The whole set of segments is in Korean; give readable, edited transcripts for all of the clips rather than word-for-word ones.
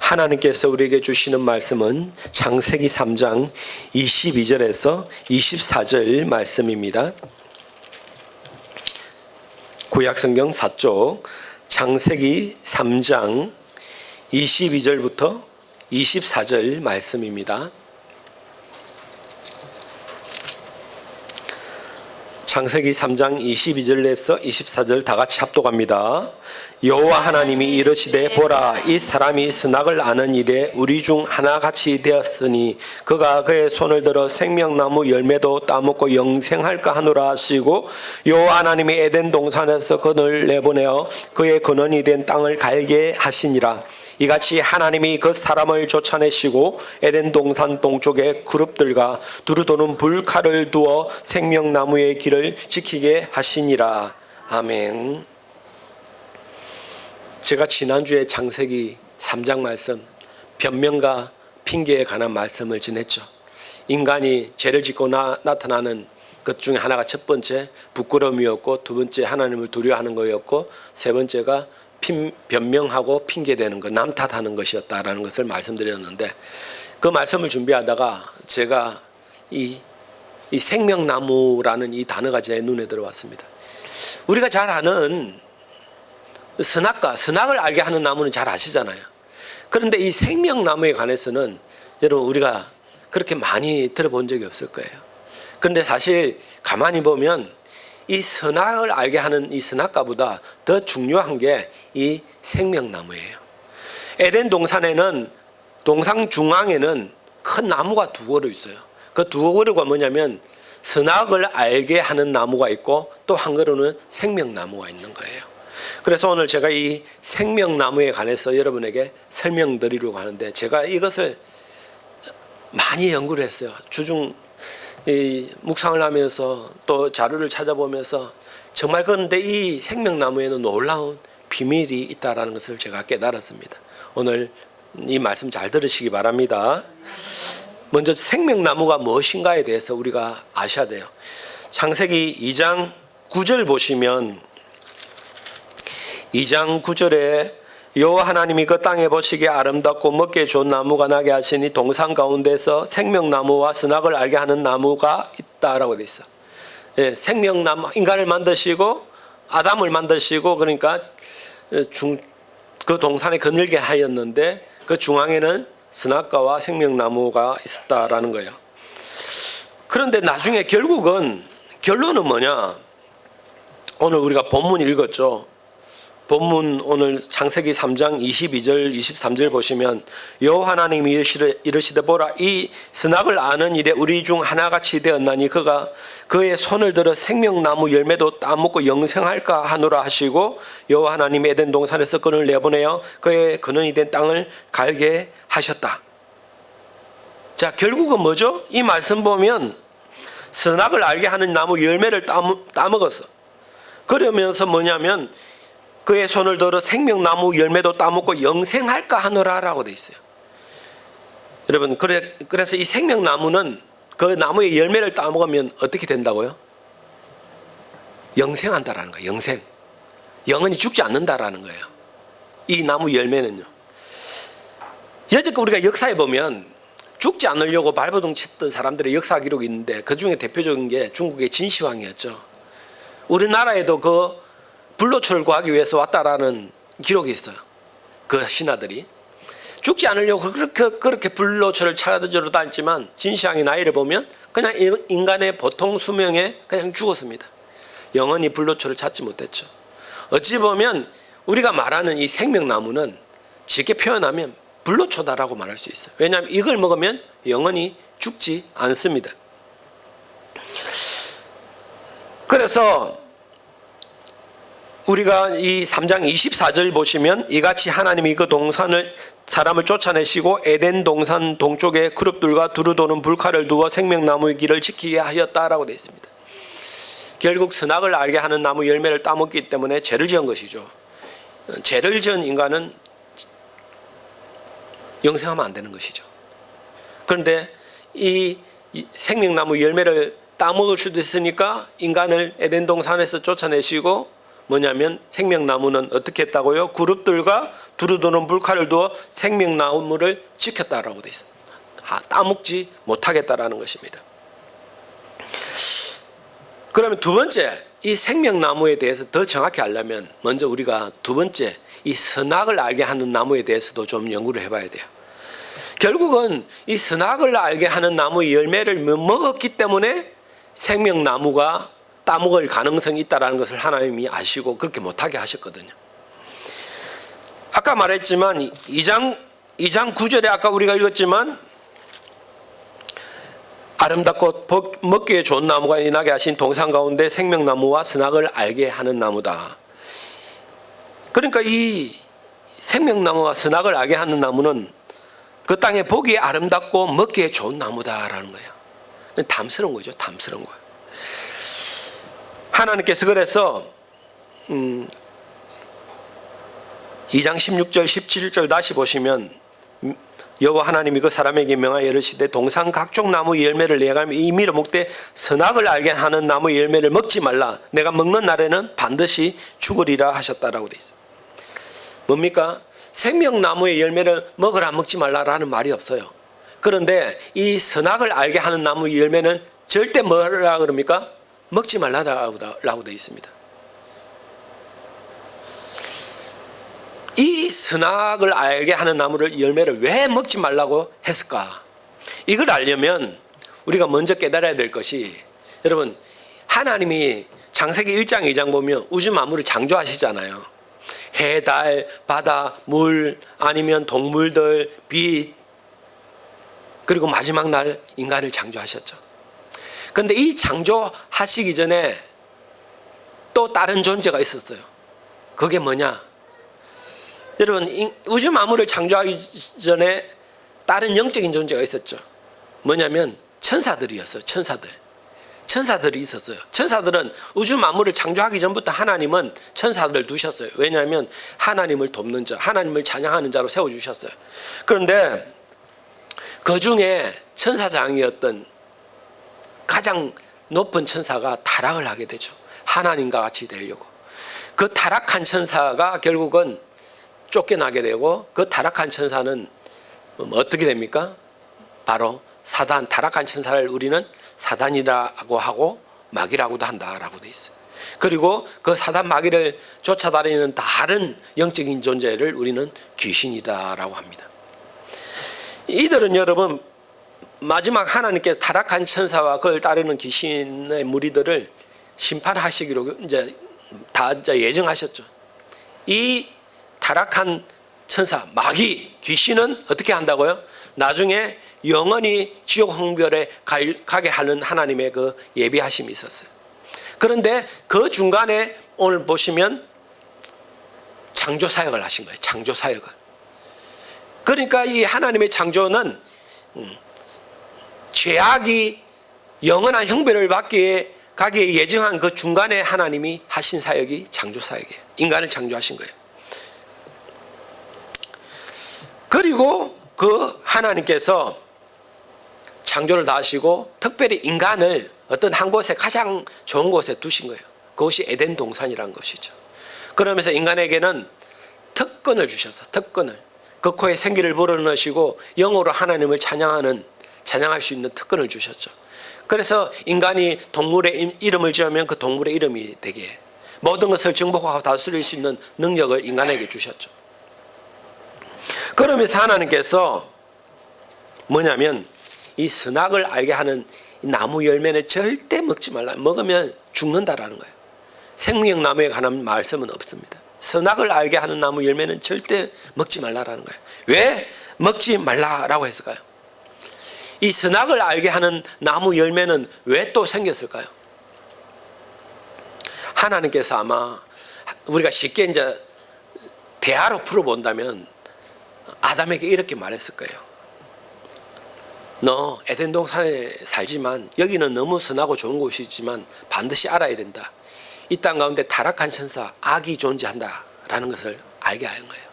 하나님께서 우리에게 주시는 말씀은 창세기 3장 22절에서 24절 말씀입니다. 구약성경 4쪽 창세기 3장 22절부터 24절 말씀입니다. 창세기 3장 22절에서 24절 다 같이 합독합니다. 여호와 하나님이 이르시되 보라, 이 사람이 선악을 아는 일에 우리 중 하나같이 되었으니 그가 그의 손을 들어 생명나무 열매도 따먹고 영생할까 하노라 하시고, 여호와 하나님이 에덴 동산에서 그를 내보내어 그의 근원이 된 땅을 갈게 하시니라. 이같이 하나님이 그 사람을 쫓아내시고 에덴 동산 동쪽에 그룹들과 두루 도는 불칼을 두어 생명나무의 길을 지키게 하시니라. 아멘. 제가 지난주에 창세기 3장 말씀, 변명과 핑계에 관한 말씀을 전했죠. 인간이 죄를 짓고 나타나는 것 중에 하나가 첫 번째 부끄러움이었고, 두 번째 하나님을 두려워하는 거였고, 세 번째가 변명하고 핑계대는 것, 남 탓하는 것이었다라는 것을 말씀드렸는데, 그 말씀을 준비하다가 제가 이 생명나무라는 이 단어가 제 눈에 들어왔습니다. 우리가 잘 아는 선악을 알게 하는 나무는 잘 아시잖아요. 그런데 이 생명나무에 관해서는 여러분 우리가 그렇게 많이 들어본 적이 없을 거예요. 그런데 사실 가만히 보면 이 선악을 알게 하는 이 선악과보다 더 중요한 게 이 생명나무예요. 에덴 동산에는 동산 중앙에는 큰 나무가 두 그루 있어요. 그 두 그루가 뭐냐면 선악을 알게 하는 나무가 있고, 또 한 그루는 생명나무가 있는 거예요. 그래서 오늘 제가 이 생명나무에 관해서 여러분에게 설명드리려고 하는데, 제가 이것을 많이 연구를 했어요. 주중 묵상을 하면서 또 자료를 찾아보면서 정말, 그런데 이 생명나무에는 놀라운 비밀이 있다는 것을 제가 깨달았습니다. 오늘 이 말씀 잘 들으시기 바랍니다. 먼저 생명나무가 무엇인가에 대해서 우리가 아셔야 돼요. 창세기 2장 9절 보시면, 2장 9절에 여호와 하나님이 그 땅에 보시기에 아름답고 먹기에 좋은 나무가 나게 하시니 동산 가운데서 생명나무와 선악을 알게 하는 나무가 있다라고 돼 있어. 예, 생명나무, 인간을 만드시고 아담을 만드시고, 그러니까 그 동산에 거닐게 하였는데 그 중앙에는 선악과와 생명나무가 있었다라는 거예요. 그런데 나중에 결론은 뭐냐? 오늘 우리가 본문 읽었죠. 본문 오늘 창세기 3장 22절 23절 보시면, 여호와 하나님이 이르시되 보라, 이 선악을 아는 일에 우리 중 하나같이 되었나니 그가 그의 손을 들어 생명나무 열매도 따먹고 영생할까 하노라 하시고, 여호와 하나님이 에덴 동산에서 그를 내보내어 그의 근원이 된 땅을 갈게 하셨다. 자, 결국은 뭐죠? 이 말씀 보면 선악을 알게 하는 나무 열매를 따먹었어. 그러면서 뭐냐면 그의 손을 들어 생명나무 열매도 따먹고 영생할까 하노라라고 돼 있어요. 여러분, 그래서 이 생명나무는 그 나무의 열매를 따먹으면 어떻게 된다고요? 영생한다라는 거예요. 영생. 영원히 죽지 않는다라는 거예요. 이 나무 열매는요. 여태껏 우리가 역사에 보면 죽지 않으려고 발버둥 쳤던 사람들의 역사 기록이 있는데, 그 중에 대표적인 게 중국의 진시황이었죠. 우리나라에도 그 불로초를 구하기 위해서 왔다라는 기록이 있어요. 그 신하들이 죽지 않으려고 그렇게 불로초를 찾으러 다녔지만, 진시황의 나이를 보면 그냥 인간의 보통 수명에 그냥 죽었습니다. 영원히 불로초를 찾지 못했죠. 어찌 보면 우리가 말하는 이 생명나무는 쉽게 표현하면 불로초다라고 말할 수 있어요. 왜냐하면 이걸 먹으면 영원히 죽지 않습니다. 그래서 우리가 이 3장 24절 보시면, 이같이 하나님이 그 동산을 사람을 쫓아내시고 에덴 동산 동쪽에 그룹들과 두루 도는 불칼을 두어 생명나무의 길을 지키게 하였다라고 되어 있습니다. 결국 선악을 알게 하는 나무 열매를 따먹기 때문에 죄를 지은 것이죠. 죄를 지은 인간은 영생하면 안 되는 것이죠. 그런데 이 생명나무 열매를 따먹을 수도 있으니까 인간을 에덴 동산에서 쫓아내시고, 뭐냐면 생명나무는 어떻게 했다고요? 그룹들과 두루두는 불칼을 두어 생명나무를 지켰다라고 되어 있습니다. 따먹지 못하겠다라는 것입니다. 그러면 두 번째, 이 생명나무에 대해서 더 정확히 알려면 먼저 우리가 두 번째 이 선악을 알게 하는 나무에 대해서도 좀 연구를 해봐야 돼요. 결국은 이 선악을 알게 하는 나무의 열매를 먹었기 때문에 생명나무가 따먹을 가능성이 있다는 것을 하나님이 아시고 그렇게 못하게 하셨거든요. 아까 말했지만 2장 9절에 아까 우리가 읽었지만 아름답고 먹기에 좋은 나무가 인하게 하신 동산 가운데 생명나무와 선악을 알게 하는 나무다. 그러니까 이 생명나무와 선악을 알게 하는 나무는 그 땅에 보기에 아름답고 먹기에 좋은 나무다라는 거예요. 담스러운 거죠. 담스러운 거예요. 하나님께서 그래서 2장 16절 17절 다시 보시면 여호와 하나님이 그 사람에게 명하여 이르시되 동산 각종 나무 열매를 내가 임의로 먹되 선악을 알게 하는 나무 열매를 먹지 말라. 내가 먹는 날에는 반드시 죽으리라 하셨다라고 돼 있어요. 뭡니까? 생명나무의 열매를 먹으라 먹지 말라라는 말이 없어요. 그런데 이 선악을 알게 하는 나무 열매는 절대 뭐라 그럽니까? 먹지 말라라고 되어 있습니다. 이 선악을 알게 하는 나무를 열매를 왜 먹지 말라고 했을까? 이걸 알려면 우리가 먼저 깨달아야 될 것이, 여러분 하나님이 창세기 1장 2장 보면 우주 만물을 창조하시잖아요. 해, 달, 바다, 물, 아니면 동물들, 빛, 그리고 마지막 날 인간을 창조하셨죠. 그런데 이 창조하시기 전에 또 다른 존재가 있었어요. 그게 뭐냐? 여러분 우주 만물을 창조하기 전에 다른 영적인 존재가 있었죠. 뭐냐면 천사들이었어요. 천사들이 있었어요. 천사들은 우주 만물을 창조하기 전부터 하나님은 천사들을 두셨어요. 왜냐하면 하나님을 돕는 자, 하나님을 찬양하는 자로 세워주셨어요. 그런데 그 중에 천사장이었던 가장 높은 천사가 타락을 하게 되죠. 하나님과 같이 되려고. 그 타락한 천사가 결국은 쫓겨나게 되고, 그 타락한 천사는 어떻게 됩니까? 바로 사단, 타락한 천사를 우리는 사단이라고 하고 마귀라고도 한다라고 돼 있어요. 그리고 그 사단 마귀를 쫓아다니는 다른 영적인 존재를 우리는 귀신이다라고 합니다. 이들은 여러분 마지막 하나님께서 타락한 천사와 그걸 따르는 귀신의 무리들을 심판하시기로 이제 다 예정하셨죠. 이 타락한 천사, 마귀, 귀신은 어떻게 한다고요? 나중에 영원히 지옥 흥별에 가게 하는 하나님의 그 예비하심이 있었어요. 그런데 그 중간에 오늘 보시면 창조 사역을 하신 거예요. 창조 사역을. 그러니까 이 하나님의 창조는 죄악이 영원한 형벌을 받기에 가기에 예정한 그 중간에 하나님이 하신 사역이 창조 사역이에요. 인간을 창조하신 거예요. 그리고 그 하나님께서 창조를 다 하시고 특별히 인간을 어떤 한 곳에 가장 좋은 곳에 두신 거예요. 그것이 에덴 동산이라는 것이죠. 그러면서 인간에게는 특권을 주셔서 특권을 그 코에 생기를 불어넣으시고 영으로 하나님을 찬양할 수 있는 특권을 주셨죠. 그래서 인간이 동물의 이름을 지으면 그 동물의 이름이 되게 모든 것을 정복하고 다스릴 수 있는 능력을 인간에게 주셨죠. 그러면서 하나님께서 뭐냐면 이 선악을 알게 하는 나무 열매는 절대 먹지 말라. 먹으면 죽는다라는 거예요. 생명나무에 관한 말씀은 없습니다. 선악을 알게 하는 나무 열매는 절대 먹지 말라라는 거예요. 왜 먹지 말라라고 했을까요? 이 선악을 알게 하는 나무 열매는 왜 또 생겼을까요? 하나님께서 아마 우리가 쉽게 이제 대화로 풀어본다면 아담에게 이렇게 말했을 거예요. 너 에덴 동산에 살지만 여기는 너무 선하고 좋은 곳이지만 반드시 알아야 된다. 이 땅 가운데 타락한 천사, 악이 존재한다라는 것을 알게 하는 거예요.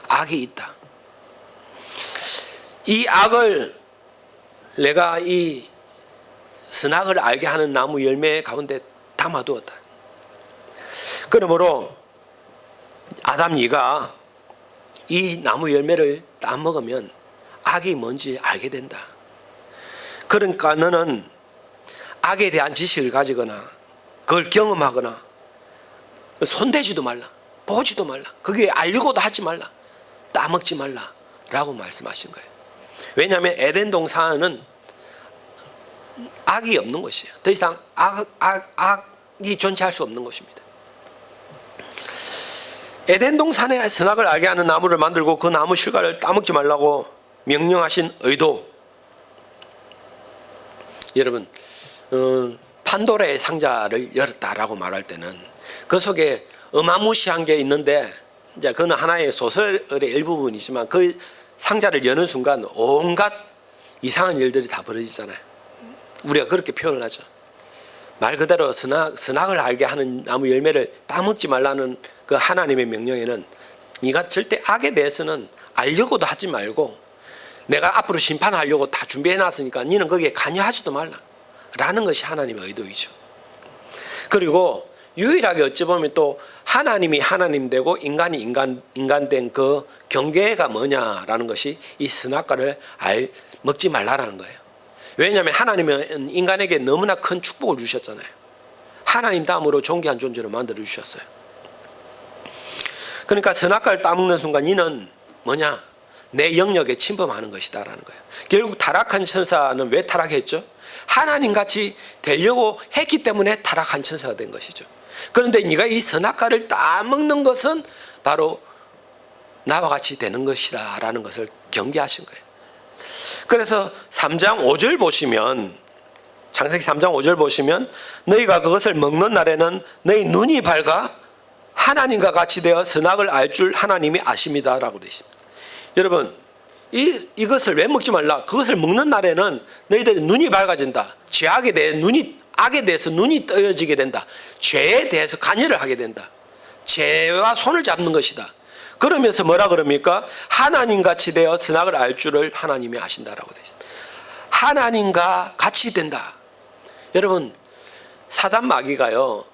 악이 있다. 이 악을 내가 이 선악을 알게 하는 나무 열매 가운데 담아두었다. 그러므로 아담 네가 이 나무 열매를 따먹으면 악이 뭔지 알게 된다. 그러니까 너는 악에 대한 지식을 가지거나 그걸 경험하거나 손대지도 말라, 보지도 말라, 그게 알려고도 하지 말라, 따먹지 말라 라고 말씀하신 거예요. 왜냐하면 에덴 동산은 악이 없는 곳이에요. 더 이상 악이 존재할 수 없는 곳입니다. 에덴 동산에 선악을 알게 하는 나무를 만들고 그 나무 실과를 따먹지 말라고 명령하신 의도, 여러분 판도라의 상자를 열었다라고 말할 때는 그 속에 어마무시한 게 있는데, 이제 그는 하나의 소설의 일부분이지만 그 상자를 여는 순간 온갖 이상한 일들이 다 벌어지잖아요. 우리가 그렇게 표현을 하죠. 말 그대로 선악을 알게 하는 나무 열매를 따먹지 말라는 그 하나님의 명령에는 네가 절대 악에 대해서는 알려고도 하지 말고, 내가 앞으로 심판하려고 다 준비해 놨으니까 너는 거기에 관여하지도 말라 라는 것이 하나님의 의도이죠. 그리고 유일하게 어찌 보면 또 하나님이 하나님 되고 인간이 인간 된 그 경계가 뭐냐라는 것이 이 선악과를 먹지 말라라는 거예요. 왜냐하면 하나님은 인간에게 너무나 큰 축복을 주셨잖아요. 하나님 다음으로 존귀한 존재로 만들어 주셨어요. 그러니까 선악과를 따먹는 순간 너는 뭐냐? 내 영역에 침범하는 것이다라는 거예요. 결국 타락한 천사는 왜 타락했죠? 하나님같이 되려고 했기 때문에 타락한 천사가 된 것이죠. 그런데 네가 이 선악과를 따먹는 것은 바로 나와 같이 되는 것이다 라는 것을 경계하신 거예요. 그래서 3장 5절 보시면, 창세기 3장 5절 보시면 너희가 그것을 먹는 날에는 너희 눈이 밝아 하나님과 같이 되어 선악을 알 줄 하나님이 아십니다 라고 되어 있습니다. 여러분 이것을 왜 먹지 말라? 그것을 먹는 날에는 너희들의 눈이 밝아진다. 죄악에 대해 악에 대해서 눈이 떠여지게 된다. 죄에 대해서 관여를 하게 된다. 죄와 손을 잡는 것이다. 그러면서 뭐라 그럽니까? 하나님같이 되어 선악을 알 줄을 하나님이 아신다라고 되어 있습니다. 하나님과 같이 된다. 여러분 사단 마귀가요,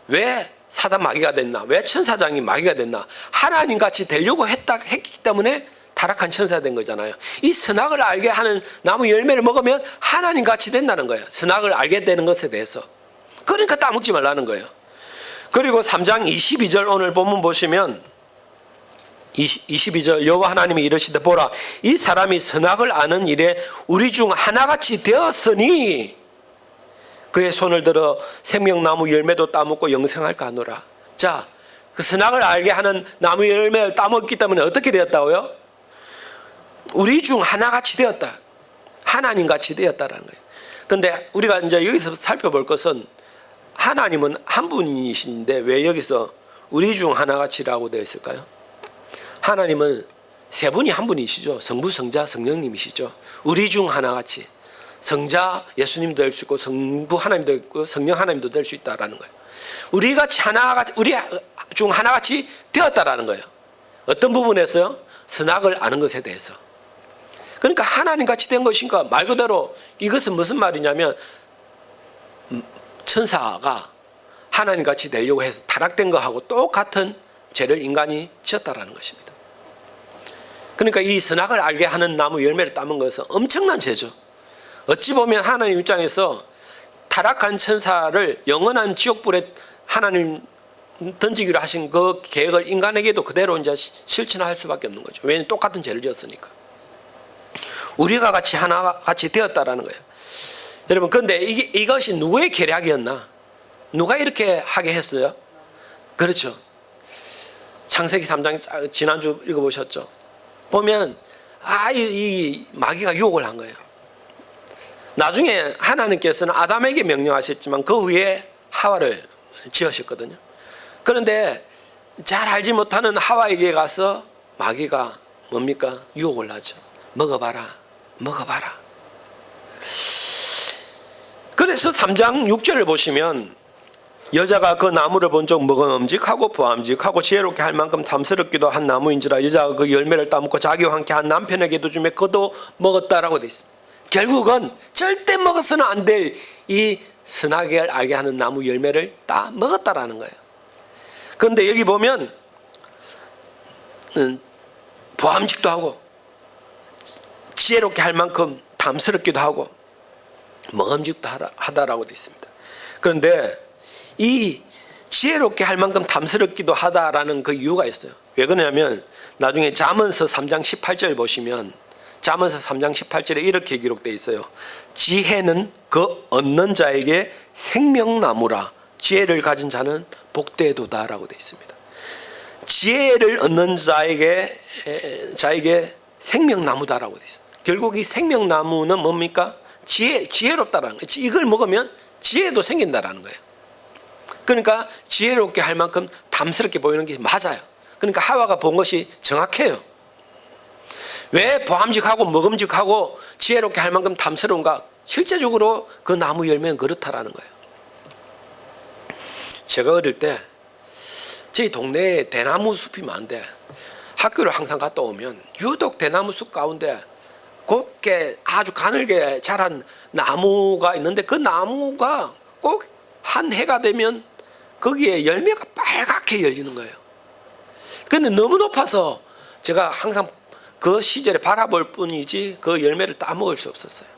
왜 사단 마귀가 됐나? 왜 천사장이 마귀가 됐나? 하나님같이 되려고 했기 때문에 타락한 천사가 된 거잖아요. 이 선악을 알게 하는 나무 열매를 먹으면 하나님같이 된다는 거예요. 선악을 알게 되는 것에 대해서. 그러니까 따먹지 말라는 거예요. 그리고 3장 22절 오늘 본문 보시면 22절 여호와 하나님이 이르시되 보라 이 사람이 선악을 아는 일에 우리 중 하나같이 되었으니 그의 손을 들어 생명나무 열매도 따먹고 영생할까 하노라. 자, 그 선악을 알게 하는 나무 열매를 따먹기 때문에 어떻게 되었다고요? 우리 중 하나같이 되었다. 하나님같이 되었다라는 거예요. 그런데 우리가 이제 여기서 살펴볼 것은 하나님은 한 분이신데 왜 여기서 우리 중 하나같이라고 되어 있을까요? 하나님은 세 분이 한 분이시죠. 성부, 성자, 성령님이시죠. 우리 중 하나같이. 성자 예수님도 될 수 있고 성부 하나님도 있고 성령 하나님도 될 수 있다라는 거예요. 우리 중 하나같이 되었다라는 거예요. 어떤 부분에서요? 선악을 아는 것에 대해서. 그러니까 하나님같이 된 것인가? 말 그대로 이것은 무슨 말이냐면 천사가 하나님같이 되려고 해서 타락된 것하고 똑같은 죄를 인간이 지었다라는 것입니다. 그러니까 이 선악을 알게 하는 나무 열매를 따먹은 것은 엄청난 죄죠. 어찌 보면 하나님 입장에서 타락한 천사를 영원한 지옥불에 하나님 던지기로 하신 그 계획을 인간에게도 그대로 이제 실천할 수밖에 없는 거죠. 왜냐하면 똑같은 죄를 지었으니까. 우리가 같이 하나같이 되었다라는 거예요. 여러분, 그런데 이것이 누구의 계략이었나? 누가 이렇게 하게 했어요? 그렇죠. 창세기 3장 지난주 읽어보셨죠? 보면 이 마귀가 유혹을 한 거예요. 나중에 하나님께서는 아담에게 명령하셨지만 그 후에 하와를 지으셨거든요. 그런데 잘 알지 못하는 하와에게 가서 마귀가 뭡니까? 유혹을 하죠. 먹어봐라. 먹어봐라. 그래서 3장 6절을 보시면 여자가 그 나무를 본 적 먹음직하고 보암직하고 지혜롭게 할 만큼 탐스럽기도 한 나무인지라 여자가 그 열매를 따먹고 자기와 함께 한 남편에게도 주매 그도 먹었다라고 되어 있습니다. 결국은 절대 먹어서는 안 될 이 선악을 알게 하는 나무 열매를 다 먹었다라는 거예요. 그런데 여기 보면 보암직도 하고 지혜롭게 할 만큼 탐스럽기도 하고 먹음직도 하다라고 되어 있습니다. 그런데 이 지혜롭게 할 만큼 탐스럽기도 하다라는 그 이유가 있어요. 왜 그러냐면 나중에 잠언서 3장 18절 보시면 잠언서 3장 18절에 이렇게 기록되어 있어요. 지혜는 그 얻는 자에게 생명나무라. 지혜를 가진 자는 복되도다라고 되어 있습니다. 지혜를 얻는 자에게 생명나무다라고 되어 있어요. 결국 이 생명나무는 뭡니까? 지혜롭다라는 거예요. 이걸 먹으면 지혜도 생긴다라는 거예요. 그러니까 지혜롭게 할 만큼 탐스럽게 보이는 게 맞아요. 그러니까 하와가 본 것이 정확해요. 왜 보암직하고 먹음직하고 지혜롭게 할 만큼 탐스러운가? 실제적으로 그 나무 열매는 그렇다라는 거예요. 제가 어릴 때 저희 동네에 대나무 숲이 많은데 학교를 항상 갔다 오면 유독 대나무 숲 가운데 곱게 아주 가늘게 자란 나무가 있는데 그 나무가 꼭 한 해가 되면 거기에 열매가 빨갛게 열리는 거예요. 그런데 너무 높아서 제가 항상 그 시절에 바라볼 뿐이지 그 열매를 따먹을 수 없었어요.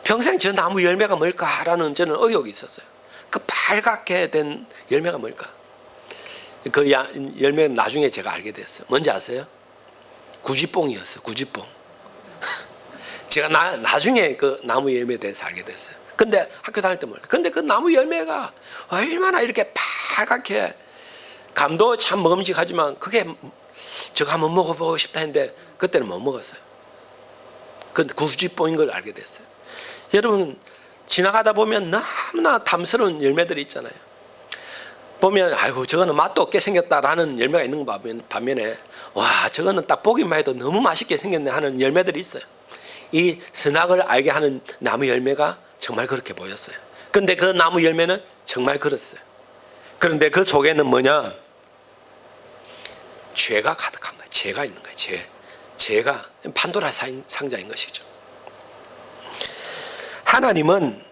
평생 저 나무 열매가 뭘까라는 저는 의욕이 있었어요. 그 빨갛게 된 열매가 뭘까? 그 열매는 나중에 제가 알게 됐어요. 뭔지 아세요? 구지뽕이었어요. 구지뽕. 제가 나중에 그 나무 열매에 대해서 알게 됐어요. 근데 학교 다닐 때 몰라요. 근데 그 나무 열매가 얼마나 이렇게 빨갛게 감도 참 먹음직하지만 그게 저거 한번 먹어보고 싶다 했는데 그때는 못 먹었어요. 근데 구지뽕인 걸 알게 됐어요. 여러분 지나가다 보면 너무나 탐스러운 열매들이 있잖아요. 보면 아이고 저거는 맛도 없게 생겼다라는 열매가 있는 반면에 와 저거는 딱 보기만 해도 너무 맛있게 생겼네 하는 열매들이 있어요. 이 선악을 알게 하는 나무 열매가 정말 그렇게 보였어요. 그런데 그 나무 열매는 정말 그렇어요. 그런데 그 속에는 뭐냐? 죄가 가득한 거예요. 죄가 있는 거예요. 죄가 판도라 상자인 것이죠. 하나님은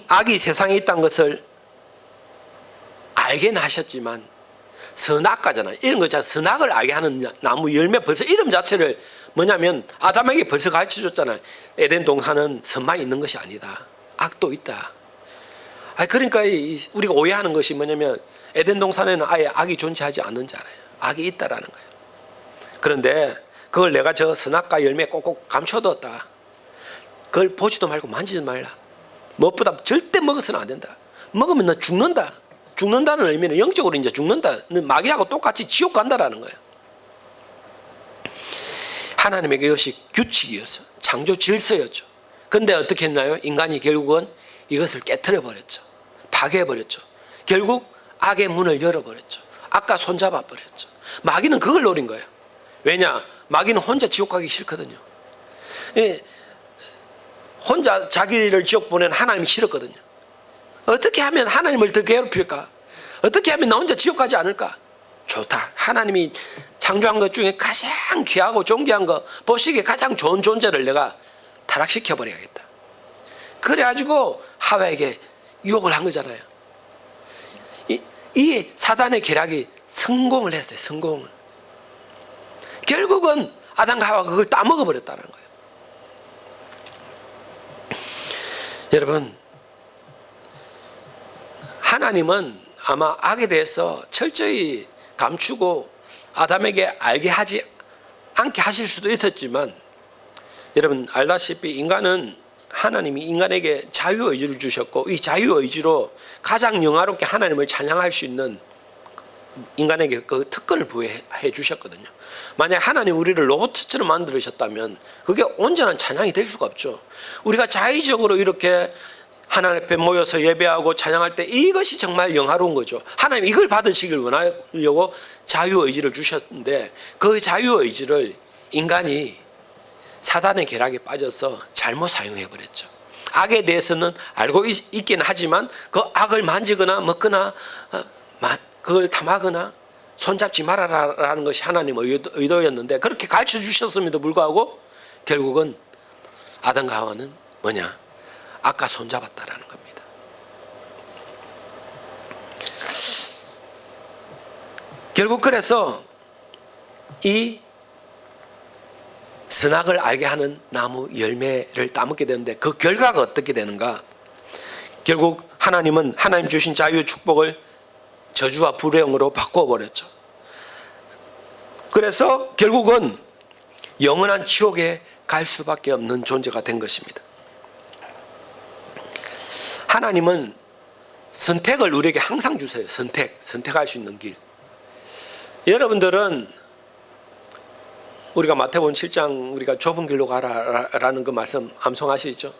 악이 세상에 있다는 것을 알게는 하셨지만 선악과잖아요. 이런 거잖아요. 선악을 알게 하는 나무 열매 벌써 이름 자체를 뭐냐면 아담에게 벌써 가르쳐줬잖아요. 에덴 동산은 선만 있는 것이 아니다. 악도 있다. 그러니까 우리가 오해하는 것이 뭐냐면 에덴 동산에는 아예 악이 존재하지 않는 줄 알아요. 악이 있다라는 거예요. 그런데 그걸 내가 저 선악과 열매에 꼭꼭 감춰뒀다. 그걸 보지도 말고 만지지 말라. 무엇보다 절대 먹어서는 안 된다. 먹으면 너 죽는다. 죽는다는 의미는 영적으로 이제 죽는다. 너 마귀하고 똑같이 지옥 간다라는 거예요. 하나님에게 이것이 규칙이었어요. 창조 질서였죠. 그런데 어떻게 했나요? 인간이 결국은 이것을 깨트려 버렸죠. 파괴해 버렸죠. 결국 악의 문을 열어버렸죠. 악과 손잡아 버렸죠. 마귀는 그걸 노린 거예요. 왜냐? 마귀는 혼자 지옥 가기 싫거든요. 혼자 자기를 지옥 보낸 하나님이 싫었거든요. 어떻게 하면 하나님을 더 괴롭힐까? 어떻게 하면 나 혼자 지옥 가지 않을까? 좋다. 하나님이 창조한 것 중에 가장 귀하고 존귀한 거, 보시기에 가장 좋은 존재를 내가 타락시켜 버려야겠다. 그래가지고 하와에게 유혹을 한 거잖아요. 이 사단의 계략이 성공을 했어요. 성공을. 결국은 아담과 하와가 그걸 따먹어 버렸다는 거예요. 여러분, 하나님은 아마 악에 대해서 철저히 감추고 아담에게 알게 하지 않게 하실 수도 있었지만, 여러분 알다시피 인간은 하나님이 인간에게 자유의지를 주셨고 이 자유의지로 가장 영화롭게 하나님을 찬양할 수 있는 인간에게 그 특권을 부여해 주셨거든요. 만약 하나님 우리를 로봇처럼 만들으셨다면 그게 온전한 찬양이 될 수가 없죠. 우리가 자의적으로 이렇게 하나님 앞에 모여서 예배하고 찬양할 때 이것이 정말 영화로운 거죠. 하나님 이걸 받으시길 원하려고 자유의지를 주셨는데 그 자유의지를 인간이 사단의 계략에 빠져서 잘못 사용해버렸죠. 악에 대해서는 알고 있긴 하지만 그 악을 만지거나 먹거나 그걸 탐하거나 손잡지 말아라라는 것이 하나님의 의도였는데 그렇게 가르쳐 주셨음에도 불구하고 결국은 아담과 하와는 뭐냐? 악과 손잡았다라는 겁니다. 결국 그래서 이 선악을 알게 하는 나무 열매를 따먹게 되는데 그 결과가 어떻게 되는가? 결국 하나님은 하나님 주신 자유 축복을 저주와 불행으로 바꿔버렸죠. 그래서 결국은 영원한 지옥에 갈 수밖에 없는 존재가 된 것입니다. 하나님은 선택을 우리에게 항상 주세요. 선택할 수 있는 길. 여러분들은 우리가 마태복음 7장 우리가 좁은 길로 가라라는 그 말씀 암송하시죠?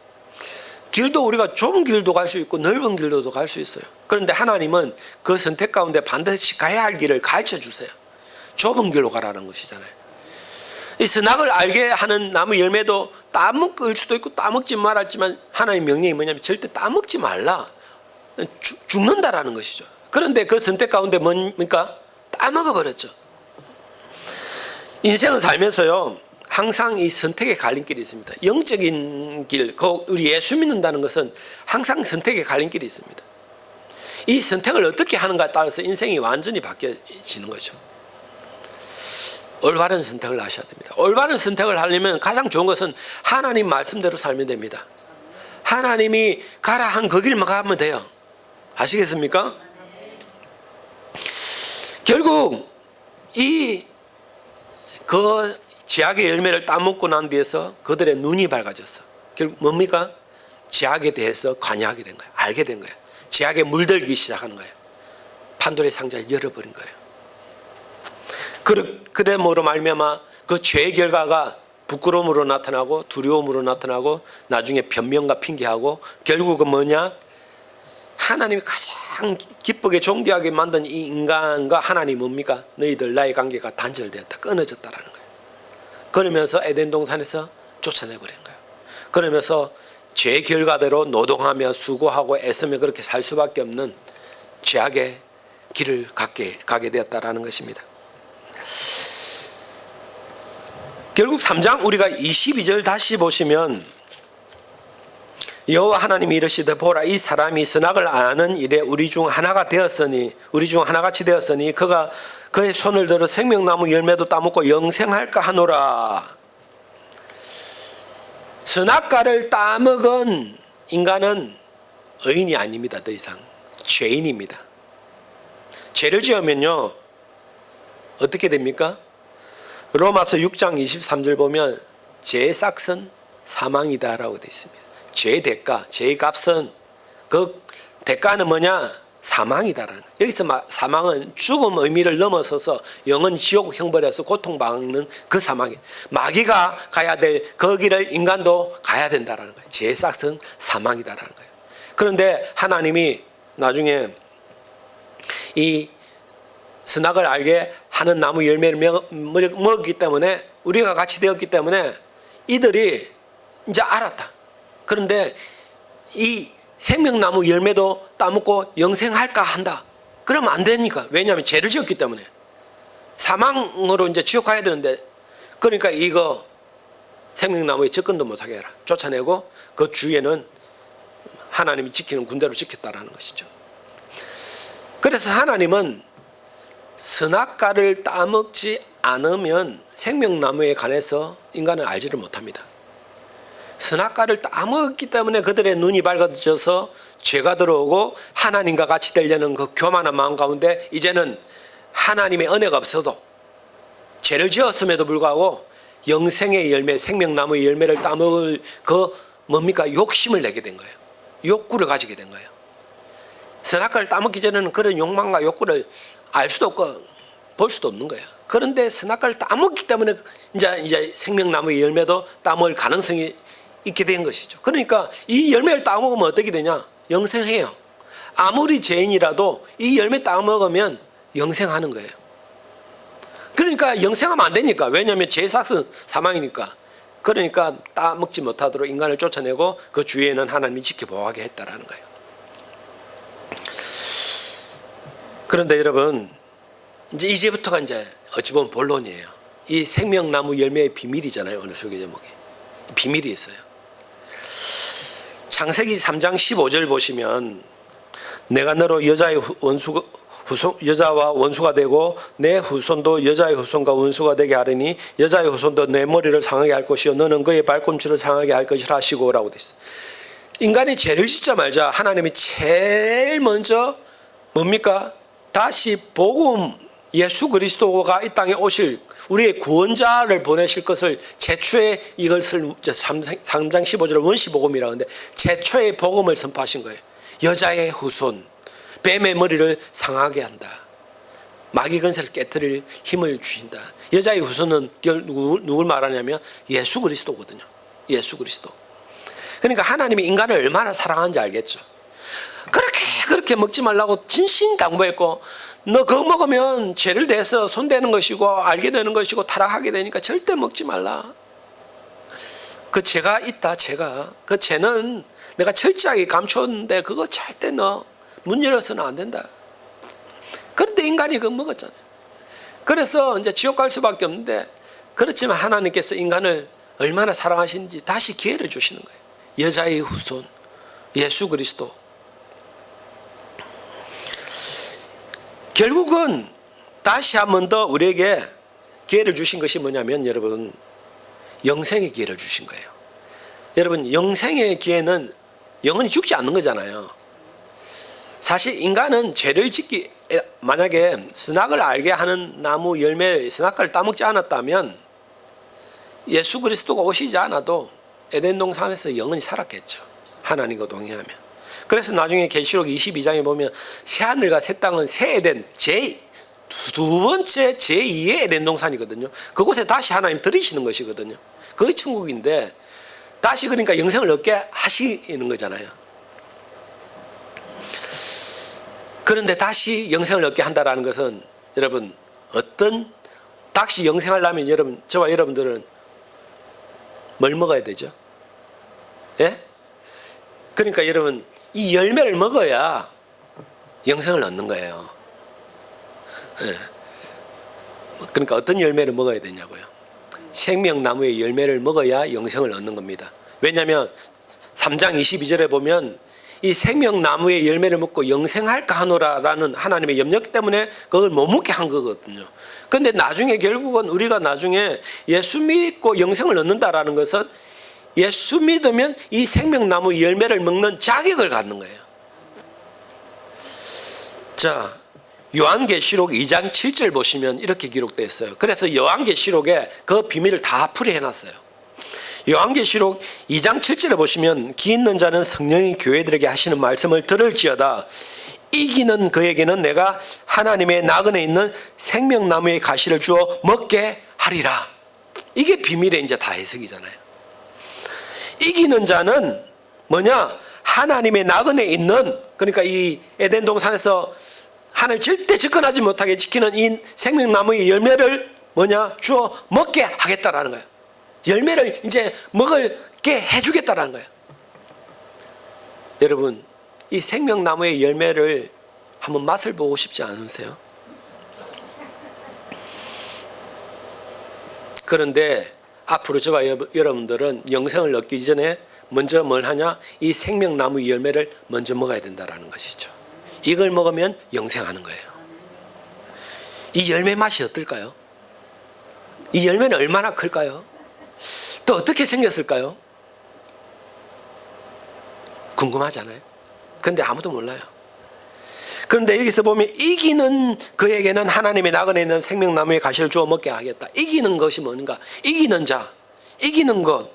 길도 우리가 좁은 길도 갈 수 있고 넓은 길로도 갈 수 있어요. 그런데 하나님은 그 선택 가운데 반드시 가야 할 길을 가르쳐 주세요. 좁은 길로 가라는 것이잖아요. 이 선악을 알게 하는 나무 열매도 따먹을 수도 있고 따먹지 말았지만 하나님의 명령이 뭐냐면 절대 따먹지 말라. 죽는다라는 것이죠. 그런데 그 선택 가운데 뭡니까? 따먹어 버렸죠. 인생을 살면서요 항상 이 선택의 갈림길이 있습니다. 영적인 길, 우리 예수 믿는다는 것은 항상 선택의 갈림길이 있습니다. 이 선택을 어떻게 하는가에 따라서 인생이 완전히 바뀌어지는 거죠. 올바른 선택을 하셔야 됩니다. 올바른 선택을 하려면 가장 좋은 것은 하나님 말씀대로 살면 됩니다. 하나님이 가라 한 그 길만 가면 돼요. 아시겠습니까? 결국 그 지악의 열매를 따먹고 난 뒤에서 그들의 눈이 밝아졌어. 결국 뭡니까? 지악에 대해서 관여하게 된 거예요. 알게 된 거예요. 지악에 물들기 시작하는 거예요. 판도라의 상자를 열어버린 거예요. 그러므로 말미암아 그 죄의 결과가 부끄러움으로 나타나고 두려움으로 나타나고 나중에 변명과 핑계하고 결국은 뭐냐? 하나님이 가장 기쁘게 존귀하게 만든 이 인간과 하나님 뭡니까? 너희들 나의 관계가 단절되었다. 끊어졌다라는 거예요. 그러면서 에덴 동산에서 쫓아내버린 거예요. 그러면서 죄의 결과대로 노동하며 수고하고 애쓰며 그렇게 살 수밖에 없는 죄악의 길을 가게 되었다라는 것입니다. 결국 3장 우리가 22절 다시 보시면 여호와 하나님이 이르시되 보라 이 사람이 선악을 아는 일에 우리 중 하나같이 되었으니 그가 그의 손을 들어 생명나무 열매도 따먹고 영생할까 하노라. 선악과를 따먹은 인간은 의인이 아닙니다. 더 이상 죄인입니다. 죄를 지으면요 어떻게 됩니까? 로마서 6장 23절 보면 죄의 싹은 사망이다라고 되어 있습니다. 죄의 대가, 죄의 값은 그 대가는 뭐냐? 사망이다라는 거예요. 여기서 사망은 죽음 의미를 넘어서서 영원 지옥 형벌에서 고통받는 그 사망이에요. 마귀가 가야 될 그 길을 인간도 가야 된다라는 거예요. 죄의 싹은 사망이다라는 거예요. 그런데 하나님이 나중에 이 선악을 알게 하는 나무 열매를 먹었기 때문에 우리가 같이 되었기 때문에 이들이 이제 알았다. 그런데 이 생명나무 열매도 따먹고 영생할까 한다. 그러면 안 되니까. 왜냐하면 죄를 지었기 때문에 사망으로 이제 지옥 가야 되는데 그러니까 이거 생명나무에 접근도 못하게 해라. 쫓아내고 그 주위에는 하나님이 지키는 군대로 지켰다라는 것이죠. 그래서 하나님은 선악과를 따먹지 않으면 생명나무에 관해서 인간은 알지를 못합니다. 선악과를 따먹었기 때문에 그들의 눈이 밝아져서 죄가 들어오고 하나님과 같이 되려는 그 교만한 마음 가운데 이제는 하나님의 은혜가 없어도 죄를 지었음에도 불구하고 영생의 열매, 생명나무의 열매를 따먹을 그 뭡니까? 욕심을 내게 된 거예요. 욕구를 가지게 된 거예요. 선악과를 따먹기 전에는 그런 욕망과 욕구를 알 수도 없고 볼 수도 없는 거예요. 그런데 선악과를 따먹기 때문에 이제 생명나무의 열매도 따먹을 가능성이 있게 된 것이죠. 그러니까 이 열매를 따먹으면 어떻게 되냐? 영생해요. 아무리 죄인이라도 이 열매 따먹으면 영생하는 거예요. 그러니까 영생하면 안 되니까. 왜냐하면 죄의 삭은 사망이니까. 그러니까 따먹지 못하도록 인간을 쫓아내고 그 주위에는 하나님이 지켜보호하게 했다라는 거예요. 그런데 여러분 이제부터가 이제 어찌 보면 본론이에요. 이 생명나무 열매의 비밀이잖아요. 오늘 설교 제목에 비밀이 있어요. 창세기 3장 15절 보시면 내가 너로 여자의 여자와 원수가 되고 내 후손도 여자의 후손과 원수가 되게 하리니 여자의 후손도 내 머리를 상하게 할 것이요 너는 그의 발꿈치를 상하게 할 것이라 하시고라고 돼 있어. 인간이 죄를 짓자마자 하나님이 제일 먼저 뭡니까? 다시 복음 예수 그리스도가 이 땅에 오실 우리의 구원자를 보내실 것을 최초의 이것을 3장 15절을 원시복음이라고 하는데 최초의 복음을 선포하신 거예요. 여자의 후손, 뱀의 머리를 상하게 한다. 마귀 근세를 깨트릴 힘을 주신다. 여자의 후손은 누굴 말하냐면 예수 그리스도거든요. 예수 그리스도. 그러니까 하나님이 인간을 얼마나 사랑하는지 알겠죠. 그렇게 먹지 말라고 진신당부했고 너 그거 먹으면 죄를 대서 손대는 것이고 알게 되는 것이고 타락하게 되니까 절대 먹지 말라. 그 죄가 있다. 죄가. 그 죄는 내가 철저하게 감췄는데 그거 절대 너 문 열어서는 안 된다. 그런데 인간이 그거 먹었잖아요. 그래서 이제 지옥 갈 수밖에 없는데 그렇지만 하나님께서 인간을 얼마나 사랑하시는지 다시 기회를 주시는 거예요. 여자의 후손 예수 그리스도. 결국은 다시 한 번 더 우리에게 기회를 주신 것이 뭐냐면 여러분 영생의 기회를 주신 거예요. 여러분 영생의 기회는 영원히 죽지 않는 거잖아요. 사실 인간은 죄를 짓기 만약에 선악을 알게 하는 나무 열매 선악과를 따먹지 않았다면 예수 그리스도가 오시지 않아도 에덴 동산에서 영원히 살았겠죠. 하나님과 동행하면. 그래서 나중에 계시록 22장에 보면 새하늘과 새 땅은 새 에덴 두 번째 제2의 에덴 동산이거든요. 그곳에 다시 하나님 들이시는 것이거든요. 그게 천국인데 다시 그러니까 영생을 얻게 하시는 거잖아요. 그런데 다시 영생을 얻게 한다라는 것은 여러분 다시 영생하려면 여러분 저와 여러분들은 뭘 먹어야 되죠? 예? 그러니까 여러분 이 열매를 먹어야 영생을 얻는 거예요. 예. 그러니까 어떤 열매를 먹어야 되냐고요. 생명나무의 열매를 먹어야 영생을 얻는 겁니다. 왜냐하면 3장 22절에 보면 이 생명나무의 열매를 먹고 영생할까 하노라라는 하나님의 염려 때문에 그걸 못 먹게 한 거거든요. 그런데 나중에 결국은 우리가 나중에 예수 믿고 영생을 얻는다라는 것은 예수 믿으면 이 생명나무 열매를 먹는 자격을 갖는 거예요. 자, 요한계시록 2장 7절 보시면 이렇게 기록되어 있어요. 그래서 요한계시록에 그 비밀을 다 풀이해놨어요. 요한계시록 2장 7절에 보시면 기 있는 자는 성령이 교회들에게 하시는 말씀을 들을지어다. 이기는 그에게는 내가 하나님의 나그네 있는 생명나무의 가시를 주어 먹게 하리라. 이게 비밀의 이제 다 해석이잖아요. 이기는 자는 뭐냐? 하나님의 나그네 있는, 그러니까 이 에덴 동산에서 하나님 절대 접근하지 못하게 지키는 이 생명나무의 열매를 뭐냐? 주어 먹게 하겠다라는 거예요. 열매를 이제 먹게 해주겠다라는 거예요. 여러분, 이 생명나무의 열매를 한번 맛을 보고 싶지 않으세요? 그런데 앞으로 저와 여러분들은 영생을 얻기 전에 먼저 뭘 하냐? 이 생명나무 열매를 먼저 먹어야 된다는 것이죠. 이걸 먹으면 영생하는 거예요. 이 열매 맛이 어떨까요? 이 열매는 얼마나 클까요? 또 어떻게 생겼을까요? 궁금하잖아요. 그런데 아무도 몰라요. 그런데 여기서 보면 이기는 그에게는 하나님의 나그네 있는 생명나무의 가시를 주어 먹게 하겠다. 이기는 것이 뭔가? 이기는 자, 이기는 것.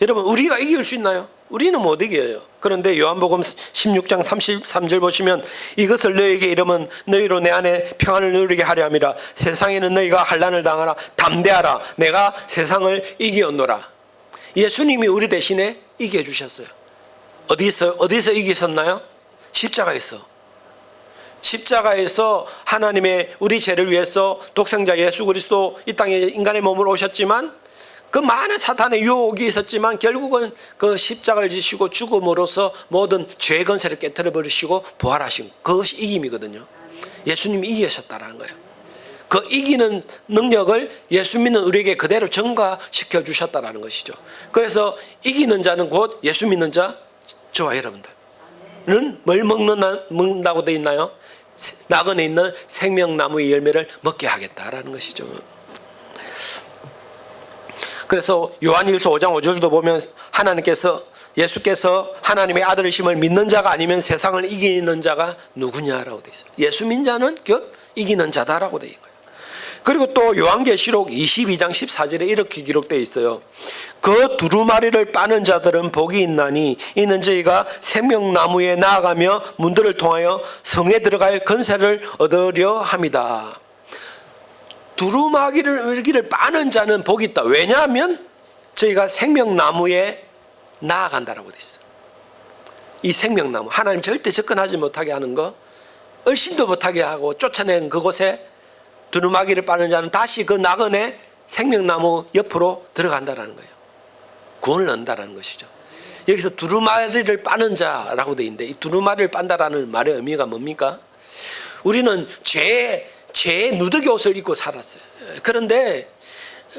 여러분, 우리가 이길 수 있나요? 우리는 못 이겨요. 그런데 요한복음 16장 33절 보시면 이것을 너희에게 이르면 너희로 내 안에 평안을 누리게 하려 함이라. 세상에는 너희가 환난을 당하라. 담대하라. 내가 세상을 이기었노라. 예수님이 우리 대신에 이겨주셨어요. 어디서 이기셨나요? 십자가에서. 십자가에서 하나님의 우리 죄를 위해서 독생자 예수 그리스도 이 땅에 인간의 몸으로 오셨지만 그 많은 사탄의 유혹이 있었지만 결국은 그 십자가를 지시고 죽음으로써 모든 죄의 권세를 깨뜨려 버리시고 부활하신 그것이 이김이거든요. 예수님이 이기셨다라는 거예요. 그 이기는 능력을 예수 믿는 우리에게 그대로 전가시켜 주셨다라는 것이죠. 그래서 이기는 자는 곧 예수 믿는 자, 저와 여러분들은 뭘 먹는다고 되어 있나요? 나그네 있는 생명나무의 열매를 먹게 하겠다라는 것이죠. 그래서 요한일서 5장 5절도 보면 예수께서 하나님의 아들이심을 믿는 자가 아니면 세상을 이기는 자가 누구냐라고 돼 있어요. 예수 믿는 자는 곧 이기는 자다라고 돼 있는 거예요. 그리고 또 요한계시록 22장 14절에 이렇게 기록되어 있어요. 그 두루마리를 빠는 자들은 복이 있나니 이는 저희가 생명나무에 나아가며 문들을 통하여 성에 들어갈 권세를 얻으려 합니다. 두루마리를 빠는 자는 복이 있다. 왜냐하면 저희가 생명나무에 나아간다라고 돼 있어. 이 생명나무, 하나님 절대 접근하지 못하게 하는 거, 얼씬도 못하게 하고 쫓아낸 그곳에 두루마기를 빠는 자는 다시 그 나그네 생명나무 옆으로 들어간다라는 거예요. 구원을 얻는다라는 것이죠. 여기서 두루마리를 빠는 자라고 돼 있는데, 이 두루마리를 빤다라는 말의 의미가 뭡니까? 우리는 죄의 누더기 옷을 입고 살았어요. 그런데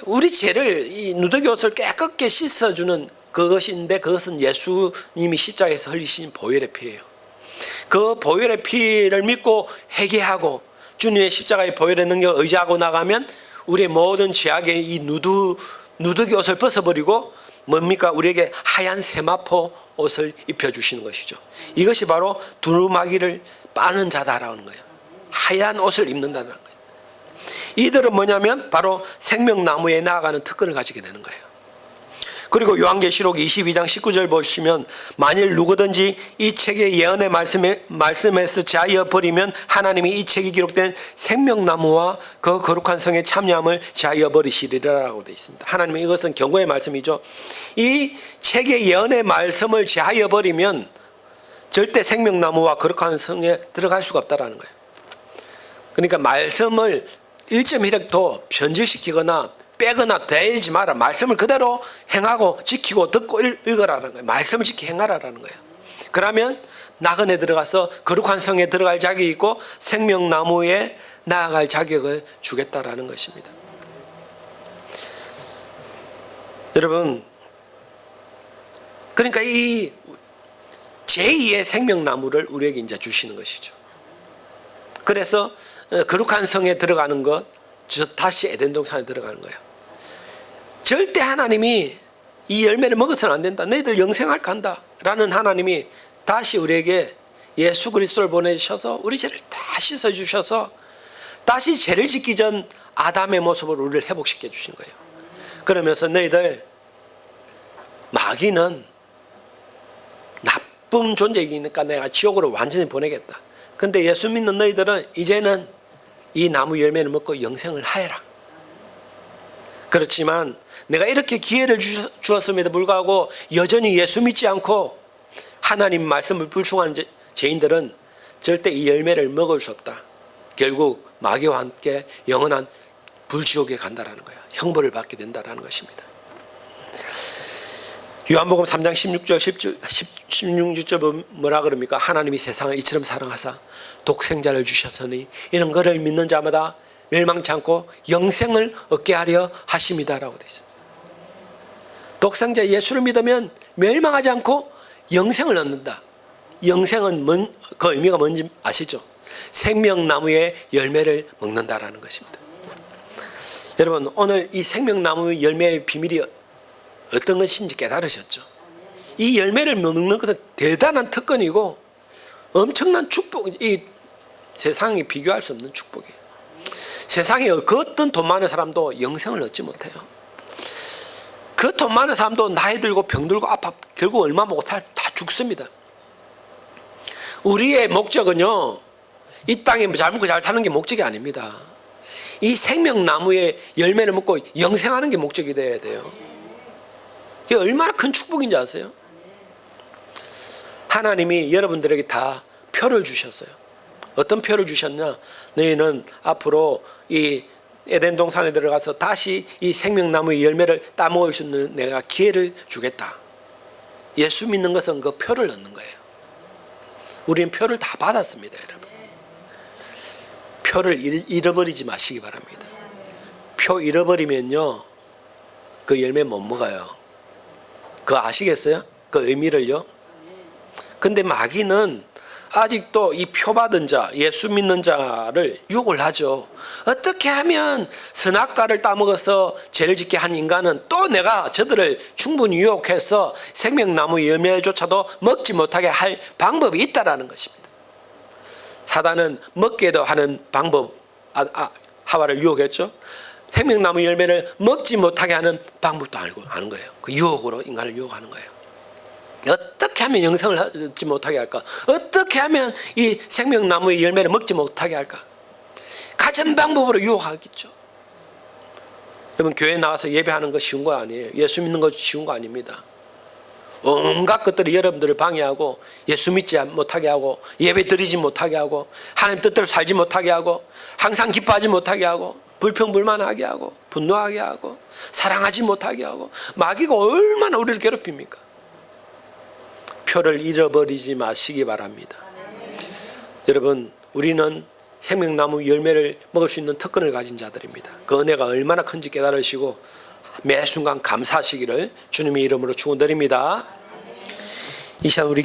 우리 죄를, 이 누더기 옷을 깨끗게 씻어주는 그것인데, 그것은 예수님이 십자가에서 흘리신 보혈의 피예요. 그 보혈의 피를 믿고 회개하고 주님의 십자가의 보혈의 능력을 의지하고 나가면 우리의 모든 죄악의 이 누더기 옷을 벗어버리고 뭡니까? 우리에게 하얀 세마포 옷을 입혀주시는 것이죠. 이것이 바로 두루마기를 빠는 자다라는 거예요. 하얀 옷을 입는다는 거예요. 이들은 뭐냐면 바로 생명나무에 나아가는 특권을 가지게 되는 거예요. 그리고 요한계시록 22장 19절 보시면 만일 누구든지 이 책의 예언의 말씀에서 제하여 버리면 하나님이 이 책이 기록된 생명나무와 그 거룩한 성의 참여함을 제하여 버리시리라고 되어 있습니다. 하나님의 이것은 경고의 말씀이죠. 이 책의 예언의 말씀을 제하여 버리면 절대 생명나무와 거룩한 성에 들어갈 수가 없다라는 거예요. 그러니까 말씀을 1.1획도 변질시키거나 빼거나 대지 마라. 말씀을 그대로 행하고 지키고 듣고 읽으라는 거예요. 말씀을 지키 행하라는 거예요. 그러면 나그네 들어가서 거룩한 성에 들어갈 자격이 있고 생명나무에 나아갈 자격을 주겠다라는 것입니다. 여러분, 그러니까 이 제2의 생명나무를 우리에게 이제 주시는 것이죠. 그래서 거룩한 성에 들어가는 것, 다시 에덴 동산에 들어가는 거예요. 절대 하나님이 이 열매를 먹어서는 안 된다. 너희들 영생할까 한다. 라는 하나님이 다시 우리에게 예수 그리스도를 보내셔서 우리 죄를 다 씻어주셔서 다시 죄를 짓기 전 아담의 모습으로 우리를 회복시켜 주신 거예요. 그러면서 너희들 마귀는 나쁜 존재이니까 내가 지옥으로 완전히 보내겠다. 근데 예수 믿는 너희들은 이제는 이 나무 열매를 먹고 영생을 하여라. 그렇지만 내가 이렇게 기회를 주었음에도 불구하고 여전히 예수 믿지 않고 하나님 말씀을 불충하는 죄인들은 절대 이 열매를 먹을 수 없다. 결국 마귀와 함께 영원한 불지옥에 간다라는 거야. 형벌을 받게 된다라는 것입니다. 요한복음 3장 16절 16절 뭐라 그럽니까? 하나님이 세상을 이처럼 사랑하사 독생자를 주셨으니 이는 그를 믿는 자마다 멸망치 않고 영생을 얻게 하려 하심이다라고 되어 있습니다. 독생자 예수를 믿으면 멸망하지 않고 영생을 얻는다. 영생은 그 의미가 뭔지 아시죠? 생명나무의 열매를 먹는다라는 것입니다. 여러분, 오늘 이 생명나무의 열매의 비밀이 어떤 것인지 깨달으셨죠? 이 열매를 먹는 것은 대단한 특권이고 엄청난 축복, 이 세상이 비교할 수 없는 축복이에요. 세상에 그 어떤 돈 많은 사람도 영생을 얻지 못해요. 그 돈 많은 사람도 나이 들고 병 들고 아파 결국 얼마 못할 다 죽습니다. 우리의 목적은요, 이 땅에 잘 먹고 잘 사는 게 목적이 아닙니다. 이 생명나무의 열매를 먹고 영생하는 게 목적이 되어야 돼요. 이게 얼마나 큰 축복인지 아세요? 하나님이 여러분들에게 다 표를 주셨어요. 어떤 표를 주셨냐? 너희는 앞으로 이 에덴 동산에 들어가서 다시 이 생명나무의 열매를 따먹을 수 있는 내가 기회를 주겠다. 예수 믿는 것은 그 표를 얻는 거예요. 우리는 표를 다 받았습니다, 여러분. 표를 잃어버리지 마시기 바랍니다. 표 잃어버리면요, 그 열매 못 먹어요. 그거 아시겠어요? 그 의미를요? 근데 마귀는 아직도 이 표받은 자, 예수 믿는 자를 유혹을 하죠. 어떻게 하면 선악과를 따먹어서 죄를 짓게 한 인간은 또 내가 저들을 충분히 유혹해서 생명나무 열매조차도 먹지 못하게 할 방법이 있다라는 것입니다. 사단은 먹게도 하는 방법, 하와를 유혹했죠. 생명나무 열매를 먹지 못하게 하는 방법도 아는 거예요. 그 유혹으로 인간을 유혹하는 거예요. 어떻게 하면 영생을 얻지 못하게 할까? 어떻게 하면 이 생명나무의 열매를 먹지 못하게 할까? 가진 방법으로 유혹하겠죠. 여러분, 교회 나와서 예배하는 거 쉬운 거 아니에요. 예수 믿는 거 쉬운 거 아닙니다. 온갖 것들이 여러분들을 방해하고 예수 믿지 못하게 하고 예배 드리지 못하게 하고 하나님 뜻대로 살지 못하게 하고 항상 기뻐하지 못하게 하고 불평불만하게 하고 분노하게 하고 사랑하지 못하게 하고 마귀가 얼마나 우리를 괴롭힙니까? 표를 잃어버리지 마시기 바랍니다. 여러분, 우리는 생명나무 열매를 먹을 수 있는 특권을 가진 자들입니다. 그 은혜가 얼마나 큰지 깨달으시고 매 순간 감사하시기를 주님의 이름으로 축원드립니다. 이 시간 우리